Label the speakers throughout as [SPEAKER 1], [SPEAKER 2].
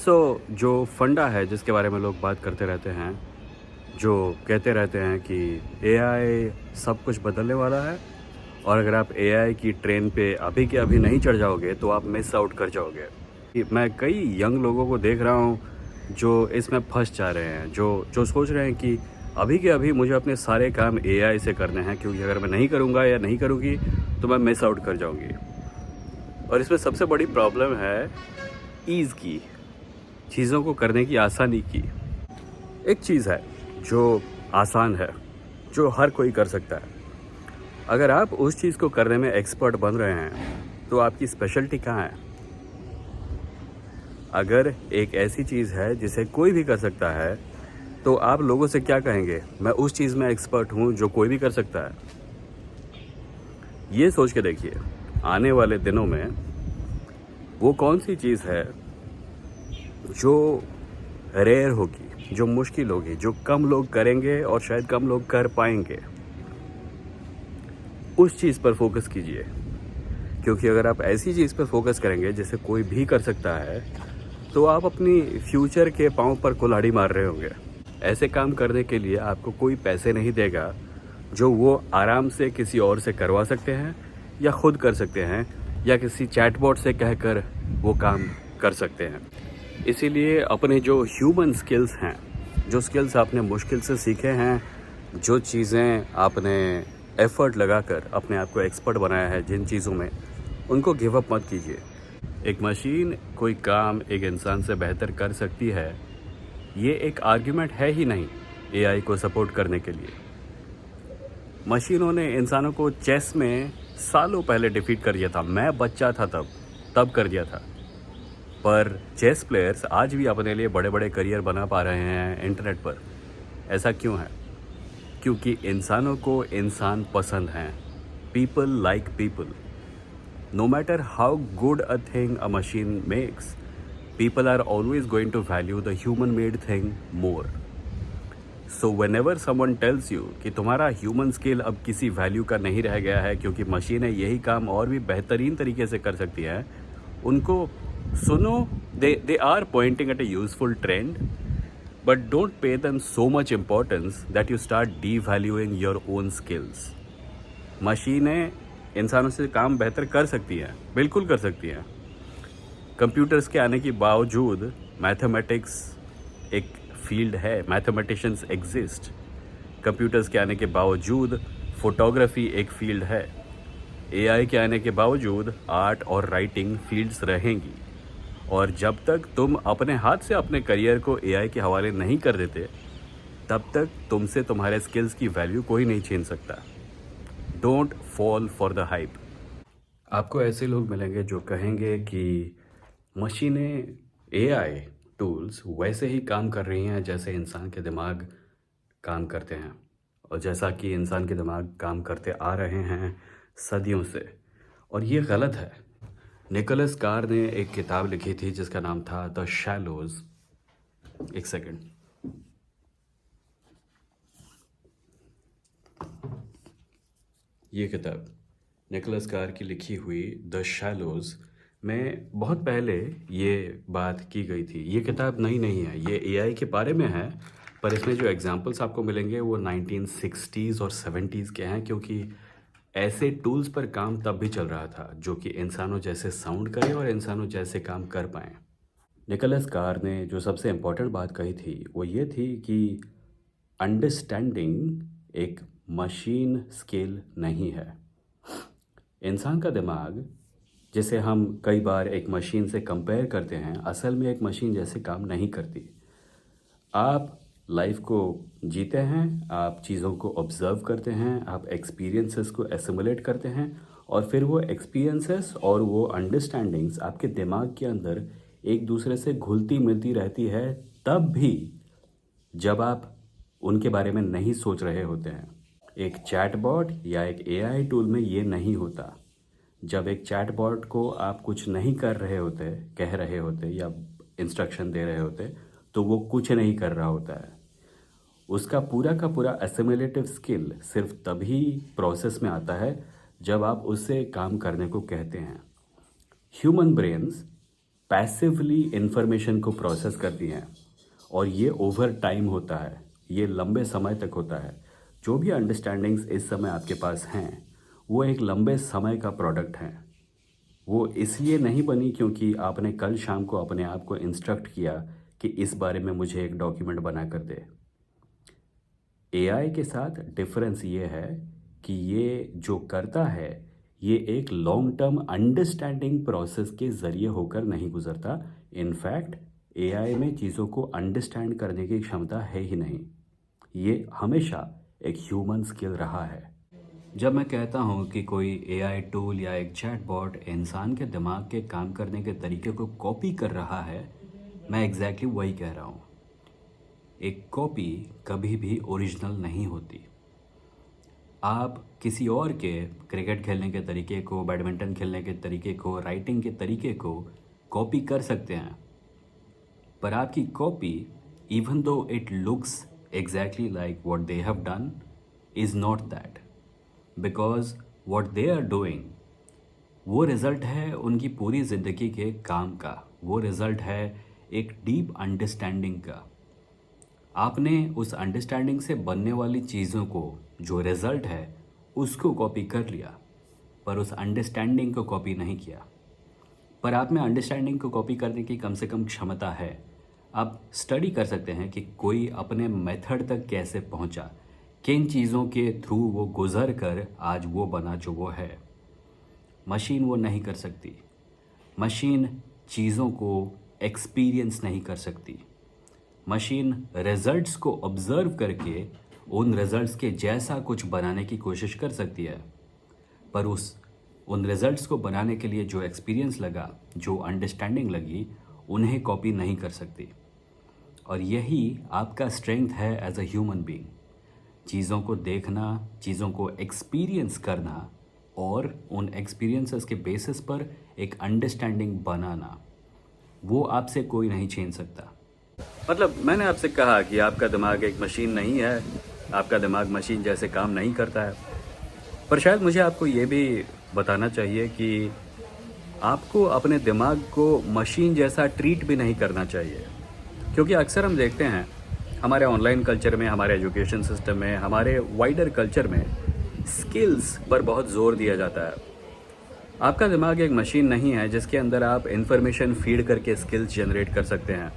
[SPEAKER 1] जो फंडा है जिसके बारे में लोग बात करते रहते हैं, जो कहते रहते हैं कि एआई सब कुछ बदलने वाला है और अगर आप एआई की ट्रेन पे अभी के अभी नहीं चढ़ जाओगे तो आप मिस आउट कर जाओगे। मैं कई यंग लोगों को देख रहा हूँ जो इसमें फंस जा रहे हैं, जो जो सोच रहे हैं कि अभी के अभी मुझे अपने सारे काम एआई से करने हैं, क्योंकि अगर मैं नहीं करूँगा या नहीं करूँगी तो मैं मिस आउट कर जाऊँगी। और इसमें सबसे बड़ी प्रॉब्लम है ईज़ की, चीज़ों को करने की आसानी की। एक चीज़ है जो आसान है, जो हर कोई कर सकता है। अगर आप उस चीज़ को करने में एक्सपर्ट बन रहे हैं तो आपकी स्पेशलिटी कहाँ है? अगर एक ऐसी चीज़ है जिसे कोई भी कर सकता है तो आप लोगों से क्या कहेंगे? मैं उस चीज़ में एक्सपर्ट हूँ जो कोई भी कर सकता है। ये सोच के देखिए, आने वाले दिनों में वो कौन सी चीज़ है जो रेयर होगी, जो मुश्किल होगी, जो कम लोग करेंगे और शायद कम लोग कर पाएंगे। उस चीज़ पर फोकस कीजिए, क्योंकि अगर आप ऐसी चीज़ पर फोकस करेंगे जिसे कोई भी कर सकता है तो आप अपनी फ्यूचर के पाँव पर कुल्हाड़ी मार रहे होंगे। ऐसे काम करने के लिए आपको कोई पैसे नहीं देगा, जो वो आराम से किसी और से करवा सकते हैं या खुद कर सकते हैं या किसी चैटबॉट से कहकर वो काम कर सकते हैं। इसीलिए अपने जो ह्यूमन स्किल्स हैं, जो स्किल्स आपने मुश्किल से सीखे हैं, जो चीज़ें आपने एफ़र्ट लगाकर अपने आप को एक्सपर्ट बनाया है जिन चीज़ों में, उनको गिव अप मत कीजिए। एक मशीन कोई काम एक इंसान से बेहतर कर सकती है, ये एक आर्ग्यूमेंट है ही नहीं एआई को सपोर्ट करने के लिए। मशीनों ने इंसानों को चेस में सालों पहले डिफीट कर दिया था। मैं बच्चा था तब कर दिया था। पर चेस प्लेयर्स आज भी अपने लिए बड़े बड़े करियर बना पा रहे हैं इंटरनेट पर। ऐसा क्यों है? क्योंकि इंसानों को इंसान पसंद हैं। People like people. No matter how good a thing a machine makes, people are always going to value the human made thing more. So whenever someone tells you कि तुम्हारा ह्यूमन स्किल अब किसी वैल्यू का नहीं रह गया है क्योंकि मशीनें यही काम और भी बेहतरीन तरीके से कर सकती हैं, उनको सुनो। They are pointing at a useful trend, but don't pay them so much importance that you start devaluing your own skills. मशीनें इंसानों से काम बेहतर कर सकती हैं, बिल्कुल कर सकती हैं। कंप्यूटर्स के आने के बावजूद मैथमेटिक्स एक फील्ड है, मैथमेटिशियंस एग्जिस्ट। कंप्यूटर्स के आने के बावजूद फोटोग्राफी एक फील्ड है। एआई के आने के बावजूद आर्ट और राइटिंग फील्ड्स रहेंगी। और जब तक तुम अपने हाथ से अपने करियर को एआई के हवाले नहीं कर देते, तब तक तुमसे तुम्हारे स्किल्स की वैल्यू कोई नहीं छीन सकता। Don't fall for the hype. आपको ऐसे लोग मिलेंगे जो कहेंगे कि मशीनें, एआई टूल्स वैसे ही काम कर रही हैं जैसे इंसान के दिमाग काम करते हैं, और जैसा कि इंसान के दिमाग काम करते आ रहे हैं सदियों से। और ये गलत है। निकोलस कार ने एक किताब लिखी थी जिसका नाम था द शैलोज। एक सेकंड। ये किताब निकोलस कार की लिखी हुई द शैलोज में बहुत पहले ये बात की गई थी। ये किताब नई नहीं है, ये एआई के बारे में है, पर इसमें जो एग्जाम्पल्स आपको मिलेंगे वो 1960s और 70s के हैं, क्योंकि ऐसे टूल्स पर काम तब भी चल रहा था जो कि इंसानों जैसे साउंड करे और इंसानों जैसे काम कर पाएँ। निकोलस कार ने जो सबसे इम्पोर्टेंट बात कही थी वो ये थी कि अंडरस्टैंडिंग एक मशीन स्किल नहीं है। इंसान का दिमाग, जिसे हम कई बार एक मशीन से कंपेयर करते हैं, असल में एक मशीन जैसे काम नहीं करती। आप लाइफ को जीते हैं, आप चीज़ों को ऑब्ज़र्व करते हैं, आप एक्सपीरियंसेस को एसिमुलेट करते हैं, और फिर वो एक्सपीरियंसेस और वो अंडरस्टैंडिंग्स आपके दिमाग के अंदर एक दूसरे से घुलती मिलती रहती है, तब भी जब आप उनके बारे में नहीं सोच रहे होते हैं। एक चैटबॉट या एक एआई टूल में ये नहीं होता। जब एक चैटबॉट को आप कुछ नहीं कर रहे होते, कह रहे होते या इंस्ट्रक्शन दे रहे होते, तो वो कुछ नहीं कर रहा होता है। उसका पूरा का पूरा एसिमुलेटिव स्किल सिर्फ तभी प्रोसेस में आता है जब आप उससे काम करने को कहते हैं। ह्यूमन ब्रेन्स पैसिवली इंफॉर्मेशन को प्रोसेस करती हैं और ये ओवर टाइम होता है, ये लंबे समय तक होता है। जो भी अंडरस्टैंडिंग्स इस समय आपके पास हैं वो एक लंबे समय का प्रोडक्ट हैं। वो इसलिए नहीं बनी क्योंकि आपने कल शाम को अपने आप को इंस्ट्रक्ट किया कि इस बारे में मुझे एक डॉक्यूमेंट बना कर दे। एआई के साथ डिफरेंस ये है कि ये जो करता है ये एक लॉन्ग टर्म अंडरस्टैंडिंग प्रोसेस के ज़रिए होकर नहीं गुजरता। इनफैक्ट एआई में चीज़ों को अंडरस्टैंड करने की क्षमता है ही नहीं। ये हमेशा एक ह्यूमन स्किल रहा है। जब मैं कहता हूँ कि कोई एआई टूल या एक चैटबॉट इंसान के दिमाग के काम करने के तरीके को कॉपी कर रहा है, मैं एग्जैक्टली वही कह रहा हूँ। एक कॉपी कभी भी ओरिजिनल नहीं होती। आप किसी और के क्रिकेट खेलने के तरीके को, बैडमिंटन खेलने के तरीके को, राइटिंग के तरीके को कॉपी कर सकते हैं, पर आपकी copy, even though it looks exactly like what they have done, is not that, because what they are doing वो रिज़ल्ट है उनकी पूरी ज़िंदगी के काम का। वो रिज़ल्ट है एक डीप अंडरस्टैंडिंग का। आपने उस अंडरस्टैंडिंग से बनने वाली चीज़ों को, जो रिज़ल्ट है, उसको कॉपी कर लिया, पर उस अंडरस्टैंडिंग को कॉपी नहीं किया। पर आप में अंडरस्टैंडिंग को कॉपी करने की कम से कम क्षमता है। आप स्टडी कर सकते हैं कि कोई अपने मेथड तक कैसे पहुंचा, किन चीज़ों के थ्रू वो गुज़र कर आज वो बना जो वो है। मशीन वो नहीं कर सकती। मशीन चीज़ों को एक्सपीरियंस नहीं कर सकती। मशीन रिजल्ट्स को ऑब्जर्व करके उन रिजल्ट्स के जैसा कुछ बनाने की कोशिश कर सकती है, पर उन रिजल्ट्स को बनाने के लिए जो एक्सपीरियंस लगा, जो अंडरस्टैंडिंग लगी, उन्हें कॉपी नहीं कर सकती। और यही आपका स्ट्रेंथ है एज अ ह्यूमन बीइंग। चीज़ों को देखना, चीज़ों को एक्सपीरियंस करना और उन एक्सपीरियंसेस के बेसिस पर एक अंडरस्टैंडिंग बनाना, वो आपसे कोई नहीं छीन सकता। मतलब मैंने आपसे कहा कि आपका दिमाग एक मशीन नहीं है, आपका दिमाग मशीन जैसे काम नहीं करता है, पर शायद मुझे आपको ये भी बताना चाहिए कि आपको अपने दिमाग को मशीन जैसा ट्रीट भी नहीं करना चाहिए। क्योंकि अक्सर हम देखते हैं हमारे ऑनलाइन कल्चर में, हमारे एजुकेशन सिस्टम में, हमारे वाइडर कल्चर में स्किल्स पर बहुत ज़ोर दिया जाता है। आपका दिमाग एक मशीन नहीं है जिसके अंदर आप इंफॉर्मेशन फीड करके स्किल्स जनरेट कर सकते हैं।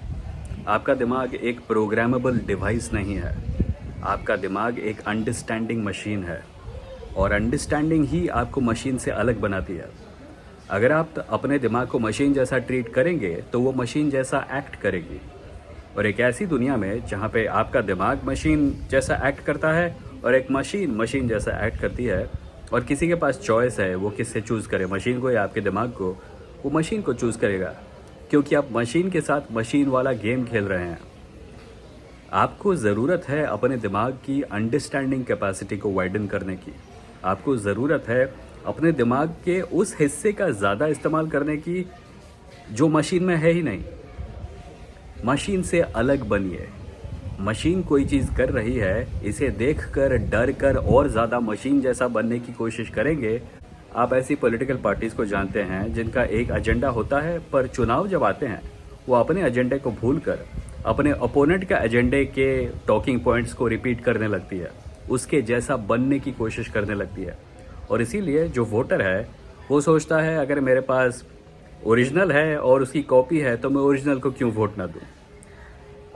[SPEAKER 1] आपका दिमाग एक प्रोग्रामेबल डिवाइस नहीं है। आपका दिमाग एक अंडरस्टैंडिंग मशीन है और अंडरस्टैंडिंग ही आपको मशीन से अलग बनाती है। अगर आप अपने दिमाग को मशीन जैसा ट्रीट करेंगे तो वो मशीन जैसा एक्ट करेगी। और एक ऐसी दुनिया में जहाँ पे आपका दिमाग मशीन जैसा एक्ट करता है और एक मशीन मशीन जैसा एक्ट करती है और किसी के पास चॉइस है वो किससे चूज़ करे, मशीन को या आपके दिमाग को, वो मशीन को चूज़ करेगा, क्योंकि आप मशीन के साथ मशीन वाला गेम खेल रहे हैं। आपको ज़रूरत है अपने दिमाग की अंडरस्टैंडिंग कैपेसिटी को वाइडन करने की। आपको ज़रूरत है अपने दिमाग के उस हिस्से का ज़्यादा इस्तेमाल करने की जो मशीन में है ही नहीं। मशीन से अलग बनिए। मशीन कोई चीज़ कर रही है, इसे देखकर, डर कर और ज़्यादा मशीन जैसा बनने की कोशिश करेंगे। आप ऐसी पॉलिटिकल पार्टीज़ को जानते हैं जिनका एक एजेंडा होता है, पर चुनाव जब आते हैं वो अपने एजेंडे को भूलकर अपने ओपोनेंट के एजेंडे के टॉकिंग पॉइंट्स को रिपीट करने लगती है, उसके जैसा बनने की कोशिश करने लगती है। और इसीलिए जो वोटर है वो सोचता है अगर मेरे पास ओरिजिनल है और उसकी कॉपी है तो मैं ओरिजिनल को क्यों वोट ना दूं।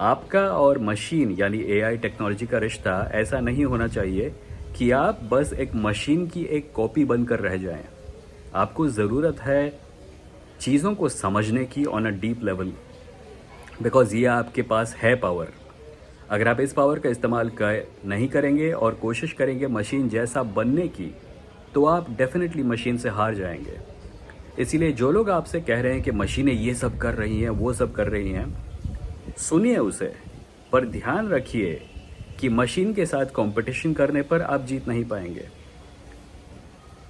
[SPEAKER 1] आपका और मशीन यानी एआई टेक्नोलॉजी का रिश्ता ऐसा नहीं होना चाहिए कि आप बस एक मशीन की एक कॉपी बनकर रह जाएं। आपको ज़रूरत है चीज़ों को समझने की on a deep level, because ये आपके पास है पावर। अगर आप इस पावर का इस्तेमाल नहीं करेंगे और कोशिश करेंगे मशीन जैसा बनने की, तो आप डेफिनेटली मशीन से हार जाएंगे। इसीलिए जो लोग आपसे कह रहे हैं कि मशीनें ये सब कर रही हैं, वो सब कर रही हैं, सुनिए उसे, पर ध्यान रखिए कि मशीन के साथ कंपटीशन करने पर आप जीत नहीं पाएंगे।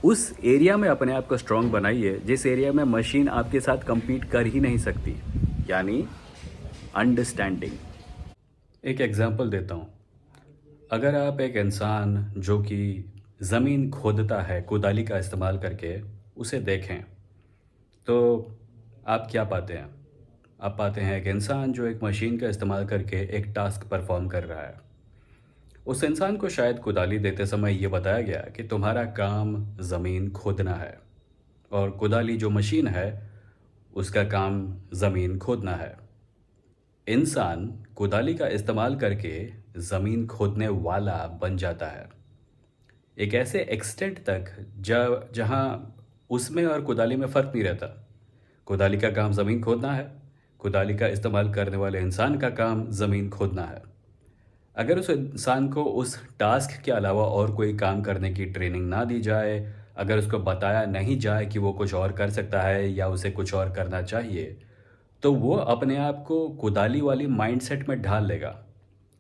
[SPEAKER 1] उस एरिया में अपने आप को स्ट्रांग बनाइए जिस एरिया में मशीन आपके साथ compete कर ही नहीं सकती, यानी अंडरस्टैंडिंग। एक एग्जांपल देता हूँ। अगर आप एक इंसान जो कि ज़मीन खोदता है कुदाली का इस्तेमाल करके, उसे देखें तो आप क्या पाते हैं? आप पाते हैं एक इंसान जो एक मशीन का इस्तेमाल करके एक टास्क परफॉर्म कर रहा है। उस इंसान को शायद कुदाली देते समय ये बताया गया कि तुम्हारा काम ज़मीन खोदना है, और कुदाली जो मशीन है उसका काम ज़मीन खोदना है। इंसान कुदाली का इस्तेमाल करके ज़मीन खोदने वाला बन जाता है, एक ऐसे एक्सटेंट तक जहाँ उसमें और कुदाली में फ़र्क नहीं रहता। कुदाली का काम ज़मीन खोदना है, कुदाली का इस्तेमाल करने वाले इंसान का काम ज़मीन खोदना है। अगर उस इंसान को उस टास्क के अलावा और कोई काम करने की ट्रेनिंग ना दी जाए, अगर उसको बताया नहीं जाए कि वो कुछ और कर सकता है या उसे कुछ और करना चाहिए, तो वो अपने आप को कुदाली वाली माइंडसेट में ढाल लेगा।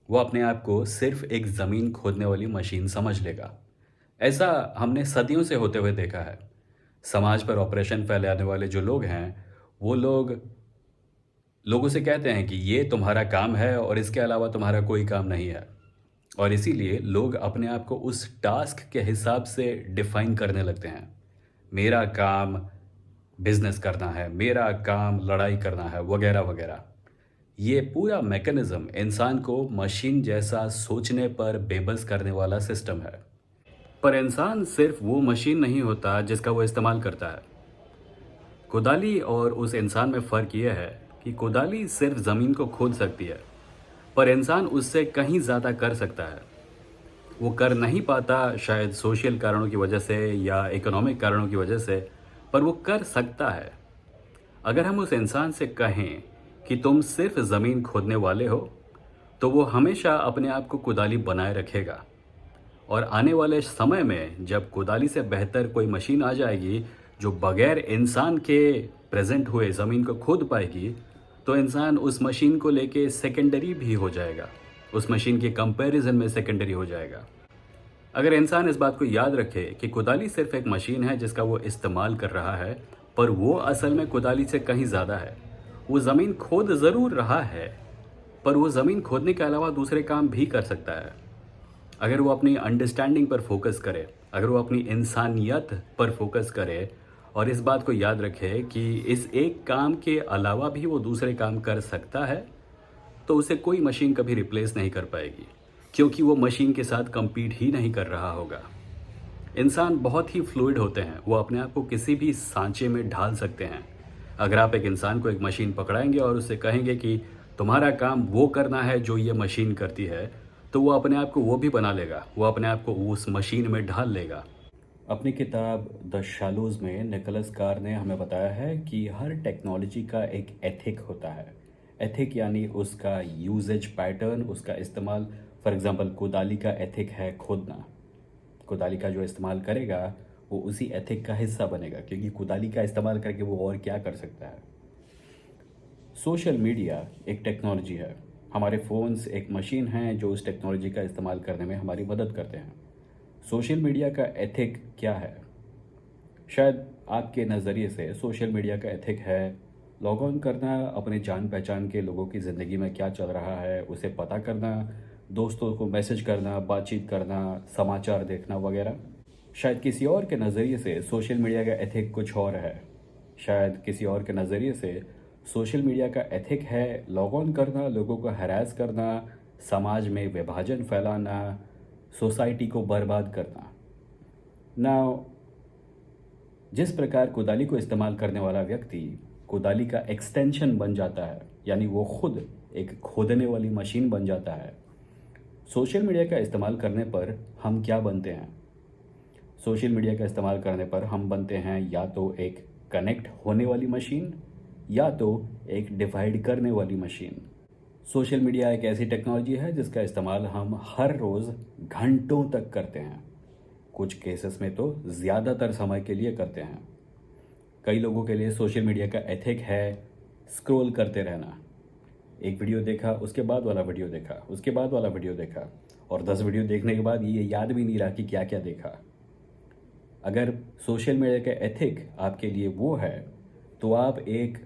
[SPEAKER 1] वो अपने आप को सिर्फ एक ज़मीन खोदने वाली मशीन समझ लेगा। ऐसा हमने सदियों से होते हुए देखा है। समाज पर ऑपरेशन फैलाने वाले जो लोग हैं, वो लोगों से कहते हैं कि ये तुम्हारा काम है और इसके अलावा तुम्हारा कोई काम नहीं है। और इसीलिए लोग अपने आप को उस टास्क के हिसाब से डिफाइन करने लगते हैं। मेरा काम बिजनेस करना है, मेरा काम लड़ाई करना है, वगैरह वगैरह। ये पूरा मैकेनिज्म इंसान को मशीन जैसा सोचने पर बेबस करने वाला सिस्टम है। पर इंसान सिर्फ वो मशीन नहीं होता जिसका वो इस्तेमाल करता है। कुदाली और उस इंसान में फ़र्क ये है कि कुदाली सिर्फ ज़मीन को खोद सकती है, पर इंसान उससे कहीं ज़्यादा कर सकता है। वो कर नहीं पाता, शायद सोशल कारणों की वजह से या इकोनॉमिक कारणों की वजह से, पर वो कर सकता है। अगर हम उस इंसान से कहें कि तुम सिर्फ ज़मीन खोदने वाले हो, तो वो हमेशा अपने आप को कुदाली बनाए रखेगा। और आने वाले समय में जब कुदाली से बेहतर कोई मशीन आ जाएगी जो बगैर इंसान के प्रेजेंट हुए ज़मीन को खोद पाएगी, तो इंसान उस मशीन को लेके सेकेंडरी भी हो जाएगा, उस मशीन के कंपैरिजन में सेकेंडरी हो जाएगा। अगर इंसान इस बात को याद रखे कि कुदाली सिर्फ एक मशीन है जिसका वो इस्तेमाल कर रहा है, पर वो असल में कुदाली से कहीं ज़्यादा है। वो ज़मीन खोद ज़रूर रहा है, पर वो ज़मीन खोदने के अलावा दूसरे काम भी कर सकता है। अगर वो अपनी अंडरस्टैंडिंग पर फोकस करे, अगर वो अपनी इंसानियत पर फोकस करे और इस बात को याद रखे कि इस एक काम के अलावा भी वो दूसरे काम कर सकता है, तो उसे कोई मशीन कभी रिप्लेस नहीं कर पाएगी, क्योंकि वो मशीन के साथ compete ही नहीं कर रहा होगा। इंसान बहुत ही फ्लूइड होते हैं, वो अपने आप को किसी भी सांचे में ढाल सकते हैं। अगर आप एक इंसान को एक मशीन पकड़ाएंगे और उससे कहेंगे कि तुम्हारा काम वो करना है जो ये मशीन करती है, तो वो अपने आप को वो भी बना लेगा, वो अपने आप को उस मशीन में ढाल लेगा। अपनी किताब द शैलोज में निकोलस कार ने हमें बताया है कि हर टेक्नोलॉजी का एक एथिक होता है। एथिक यानी उसका यूजेज पैटर्न, उसका इस्तेमाल। फॉर एग्जांपल, कुदाली का एथिक है खोदना। कुदाली का जो इस्तेमाल करेगा वो उसी एथिक का हिस्सा बनेगा, क्योंकि कुदाली का इस्तेमाल करके वो और क्या कर सकता है। सोशल मीडिया एक टेक्नोलॉजी है। हमारे फ़ोन्स एक मशीन हैं जो उस टेक्नोलॉजी का इस्तेमाल करने में हमारी मदद करते हैं। सोशल मीडिया का एथिक क्या है? शायद आपके नज़रिए से सोशल मीडिया का एथिक है लॉग ऑन करना, अपने जान पहचान के लोगों की ज़िंदगी में क्या चल रहा है उसे पता करना, दोस्तों को मैसेज करना, बातचीत करना, समाचार देखना वगैरह। शायद किसी और के नज़रिए से सोशल मीडिया का एथिक कुछ और है। शायद किसी और के नज़रिए से सोशल मीडिया का एथिक है लॉग ऑन करना, लोगों को हैरास करना, समाज में विभाजन फैलाना, सोसाइटी को बर्बाद करना। नाउ, जिस प्रकार कुदाली को इस्तेमाल करने वाला व्यक्ति कुदाली का एक्सटेंशन बन जाता है, यानी वो खुद एक खोदने वाली मशीन बन जाता है, सोशल मीडिया का इस्तेमाल करने पर हम क्या बनते हैं? सोशल मीडिया का इस्तेमाल करने पर हम बनते हैं या तो एक कनेक्ट होने वाली मशीन या तो एक डिवाइड करने वाली मशीन। सोशल मीडिया एक ऐसी टेक्नोलॉजी है जिसका इस्तेमाल हम हर रोज़ घंटों तक करते हैं, कुछ केसेस में तो ज़्यादातर समय के लिए करते हैं। कई लोगों के लिए सोशल मीडिया का एथिक है स्क्रॉल करते रहना। एक वीडियो देखा, उसके बाद वाला वीडियो देखा, उसके बाद वाला वीडियो देखा, और 10 वीडियो देखने के बाद ये याद भी नहीं रहा कि क्या क्या देखा। अगर सोशल मीडिया का एथिक आपके लिए वो है, तो आप एक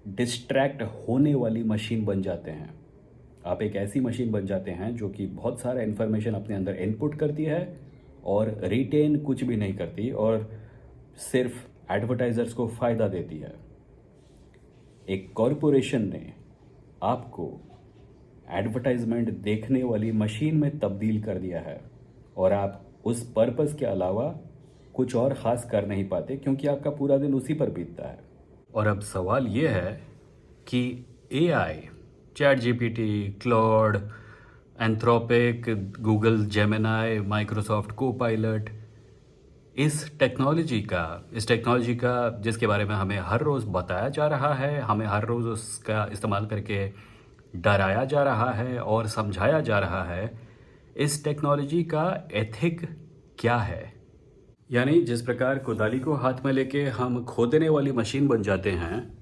[SPEAKER 1] डिस्ट्रैक्ट होने वाली मशीन बन जाते हैं। आप एक ऐसी मशीन बन जाते हैं जो कि बहुत सारा इन्फॉर्मेशन अपने अंदर इनपुट करती है और रिटेन कुछ भी नहीं करती और सिर्फ एडवर्टाइजर्स को फ़ायदा देती है। एक कॉरपोरेशन ने आपको एडवर्टाइजमेंट देखने वाली मशीन में तब्दील कर दिया है और आप उस पर्पस के अलावा कुछ और ख़ास कर नहीं पाते क्योंकि आपका पूरा दिन उसी पर बीतता है। और अब सवाल ये है कि AI, chat GPT, Claude, Anthropic, Google Gemini, Microsoft Copilot, इस टेक्नोलॉजी का जिसके बारे में हमें हर रोज़ बताया जा रहा है, हमें हर रोज़ उसका इस्तेमाल करके डराया जा रहा है और समझाया जा रहा है, इस टेक्नोलॉजी का एथिक क्या है? यानी जिस प्रकार कुदाली को हाथ में लेके हम खोदने वाली मशीन बन जाते हैं,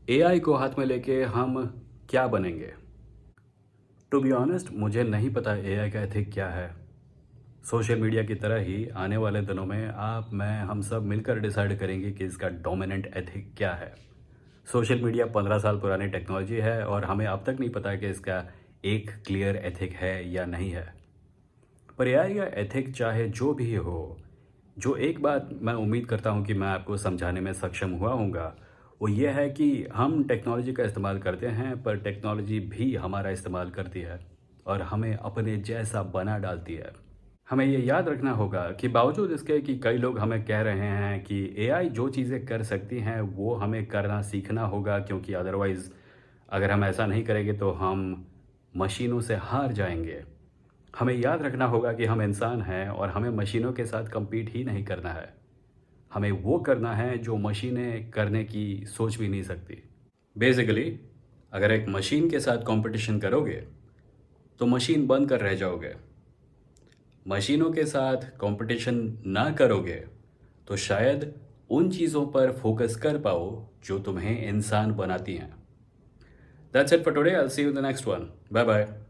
[SPEAKER 1] एआई को हाथ में लेके हम क्या बनेंगे? टू बी ऑनेस्ट, मुझे नहीं पता एआई का एथिक क्या है। सोशल मीडिया की तरह ही आने वाले दिनों में आप, मैं, हम सब मिलकर डिसाइड करेंगे कि इसका डोमिनेंट एथिक क्या है। सोशल मीडिया 15 साल पुरानी टेक्नोलॉजी है और हमें अब तक नहीं पता कि इसका एक क्लियर एथिक है या नहीं है। पर एआई का एथिक चाहे जो भी हो, जो एक बात मैं उम्मीद करता हूँ कि मैं आपको समझाने में सक्षम हुआ हूँगा, वो ये है कि हम टेक्नोलॉजी का इस्तेमाल करते हैं पर टेक्नोलॉजी भी हमारा इस्तेमाल करती है और हमें अपने जैसा बना डालती है। हमें ये याद रखना होगा कि बावजूद इसके कि कई लोग हमें कह रहे हैं कि एआई जो चीज़ें कर सकती हैं वो हमें करना सीखना होगा क्योंकि अदरवाइज़ अगर हम ऐसा नहीं करेंगे तो हम मशीनों से हार जाएंगे। हमें याद रखना होगा कि हम इंसान हैं और हमें मशीनों के साथ compete ही नहीं करना है। हमें वो करना है जो मशीनें करने की सोच भी नहीं सकती। बेसिकली अगर एक मशीन के साथ कंपटीशन करोगे तो मशीन बन कर रह जाओगे। मशीनों के साथ कंपटीशन ना करोगे तो शायद उन चीज़ों पर फोकस कर पाओ जो तुम्हें इंसान बनाती हैं। That's it for today. I'll see you in the next one. Bye bye.